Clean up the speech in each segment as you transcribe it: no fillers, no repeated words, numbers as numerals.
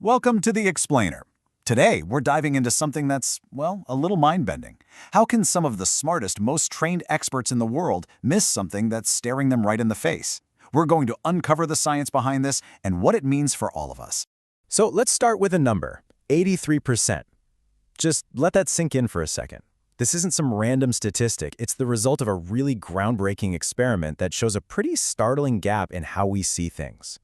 Welcome to The Explainer. Today, we're diving into something that's, well, a little mind-bending. How can some of the smartest, most trained experts in the world miss something that's staring them right in the face? We're going to uncover the science behind this and what it means for all of us. So let's start with a number, 83%. Just let that sink in for a second. This isn't some random statistic. It's the result of a really groundbreaking experiment that shows a pretty startling gap in how we see things.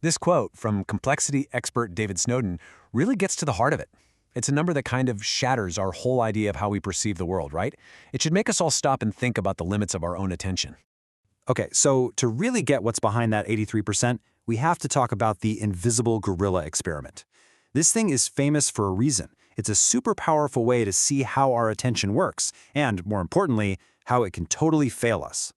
This quote from complexity expert David Snowden really gets to the heart of it. It's a number that kind of shatters our whole idea of how we perceive the world, right? It should make us all stop and think about the limits of our own attention. Okay, so to really get what's behind that 83%, we have to talk about the invisible gorilla experiment. This thing is famous for a reason. It's a super powerful way to see how our attention works, and more importantly, how it can totally fail us.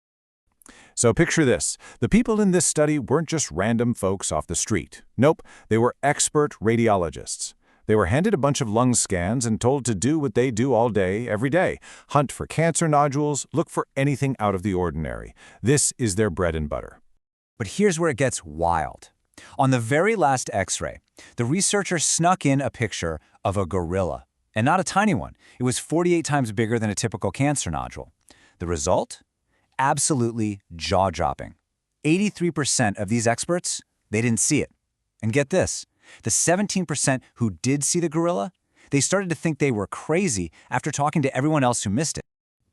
So picture this. The people in this study weren't just random folks off the street. Nope, they were expert radiologists. They were handed a bunch of lung scans and told to do what they do all day, every day. Hunt for cancer nodules, look for anything out of the ordinary. This is their bread and butter. But here's where it gets wild. On the very last X-ray, the researcher snuck in a picture of a gorilla. And not a tiny one. It was 48 times bigger than a typical cancer nodule. The result? Absolutely jaw-dropping. 83% of these experts, they didn't see it. And get this, the 17% who did see the gorilla, they started to think they were crazy after talking to everyone else who missed it.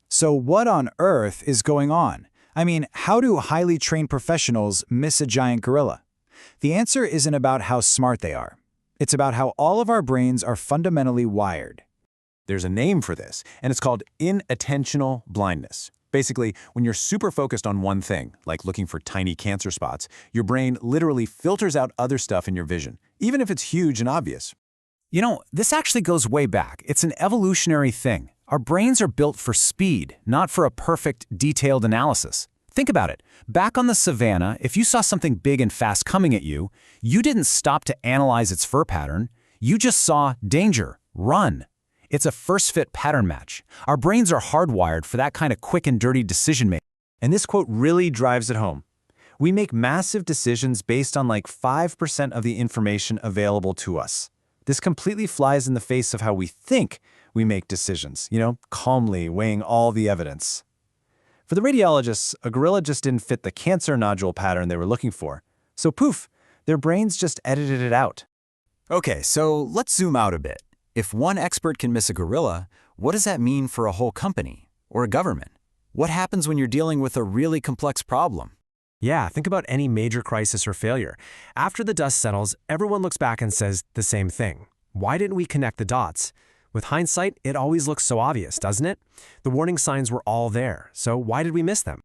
So what on earth is going on? I mean, how do highly trained professionals miss a giant gorilla? The answer isn't about how smart they are. It's about how all of our brains are fundamentally wired. There's a name for this, and it's called inattentional blindness. Basically, when you're super focused on one thing, like looking for tiny cancer spots, your brain literally filters out other stuff in your vision, even if it's huge and obvious. You know, this actually goes way back. It's an evolutionary thing. Our brains are built for speed, not for a perfect, detailed analysis. Think about it. Back on the savannah, if you saw something big and fast coming at you, you didn't stop to analyze its fur pattern. You just saw danger, run. It's a first-fit pattern match. Our brains are hardwired for that kind of quick and dirty decision-making. And this quote really drives it home. We make massive decisions based on like 5% of the information available to us. This completely flies in the face of how we think we make decisions, calmly weighing all the evidence. For the radiologists, a gorilla just didn't fit the cancer nodule pattern they were looking for. So poof, their brains just edited it out. Okay, so let's zoom out a bit. If one expert can miss a gorilla, what does that mean for a whole company or a government? What happens when you're dealing with a really complex problem? Yeah, think about any major crisis or failure. After the dust settles, everyone looks back and says the same thing. Why didn't we connect the dots? With hindsight, it always looks so obvious, doesn't it? The warning signs were all there, so why did we miss them?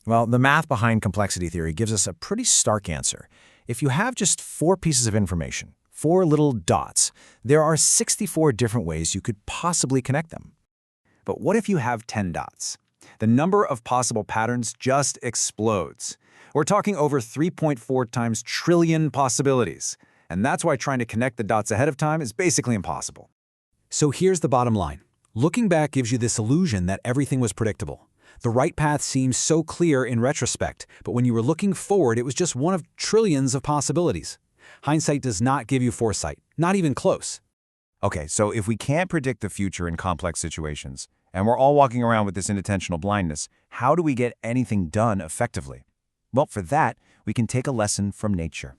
Well, the math behind complexity theory gives us a pretty stark answer. If you have just 4 pieces of information, 4 little dots, there are 64 different ways you could possibly connect them. But what if you have 10 dots? The number of possible patterns just explodes. We're talking over 3.4 times trillion possibilities. And that's why trying to connect the dots ahead of time is basically impossible. So here's the bottom line. Looking back gives you this illusion that everything was predictable. The right path seems so clear in retrospect, but when you were looking forward, it was just one of trillions of possibilities. Hindsight does not give you foresight, not even close. Okay, so if we can't predict the future in complex situations, and we're all walking around with this inattentional blindness, how do we get anything done effectively? Well, for that, we can take a lesson from nature.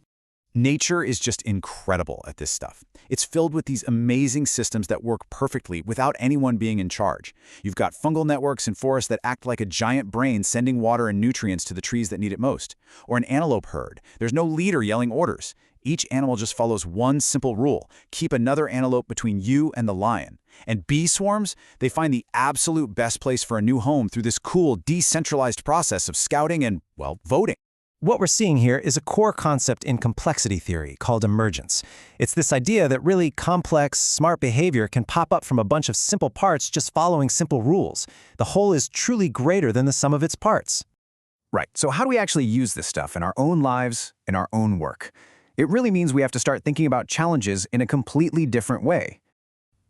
Nature is just incredible at this stuff. It's filled with these amazing systems that work perfectly without anyone being in charge. You've got fungal networks in forests that act like a giant brain sending water and nutrients to the trees that need it most. Or an antelope herd. There's no leader yelling orders. Each animal just follows one simple rule: keep another antelope between you and the lion. And bee swarms, they find the absolute best place for a new home through this cool, decentralized process of scouting and, well, voting. What we're seeing here is a core concept in complexity theory called emergence. It's this idea that really complex, smart behavior can pop up from a bunch of simple parts just following simple rules. The whole is truly greater than the sum of its parts. Right, so how do we actually use this stuff in our own lives, in our own work? It really means we have to start thinking about challenges in a completely different way.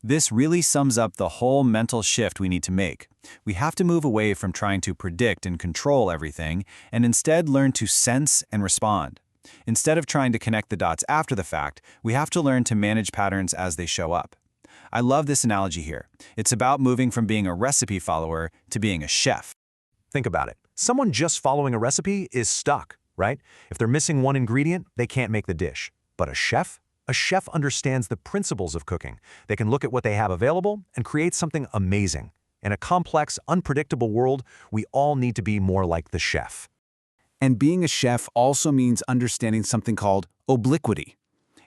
This really sums up the whole mental shift we need to make. We have to move away from trying to predict and control everything and instead learn to sense and respond. Instead of trying to connect the dots after the fact, we have to learn to manage patterns as they show up. I love this analogy here. It's about moving from being a recipe follower to being a chef. Think about it. Someone just following a recipe is stuck, right? If they're missing one ingredient, they can't make the dish. But a chef? A chef understands the principles of cooking. They can look at what they have available and create something amazing. In a complex, unpredictable world, we all need to be more like the chef. And being a chef also means understanding something called obliquity.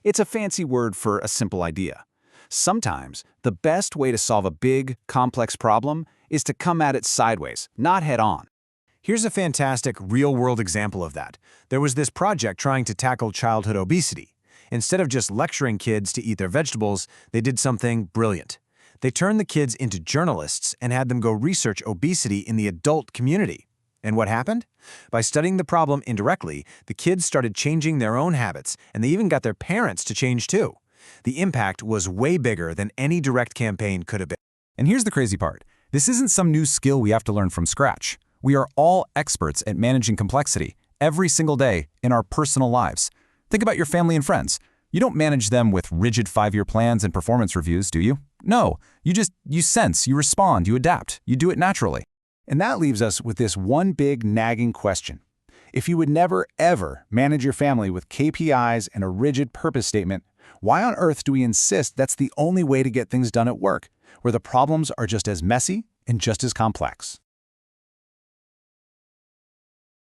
It's a fancy word for a simple idea. Sometimes, the best way to solve a big, complex problem is to come at it sideways, not head-on. Here's a fantastic real-world example of that. There was this project trying to tackle childhood obesity. Instead of just lecturing kids to eat their vegetables, they did something brilliant. They turned the kids into journalists and had them go research obesity in the adult community. And what happened? By studying the problem indirectly, the kids started changing their own habits, and they even got their parents to change too. The impact was way bigger than any direct campaign could have been. And here's the crazy part. This isn't some new skill we have to learn from scratch. We are all experts at managing complexity every single day in our personal lives. Think about your family and friends. You don't manage them with rigid 5-year plans and performance reviews, do you? No, you sense, you respond, you adapt, you do it naturally. And that leaves us with this one big nagging question. If you would never, ever manage your family with KPIs and a rigid purpose statement, why on earth do we insist that's the only way to get things done at work, where the problems are just as messy and just as complex?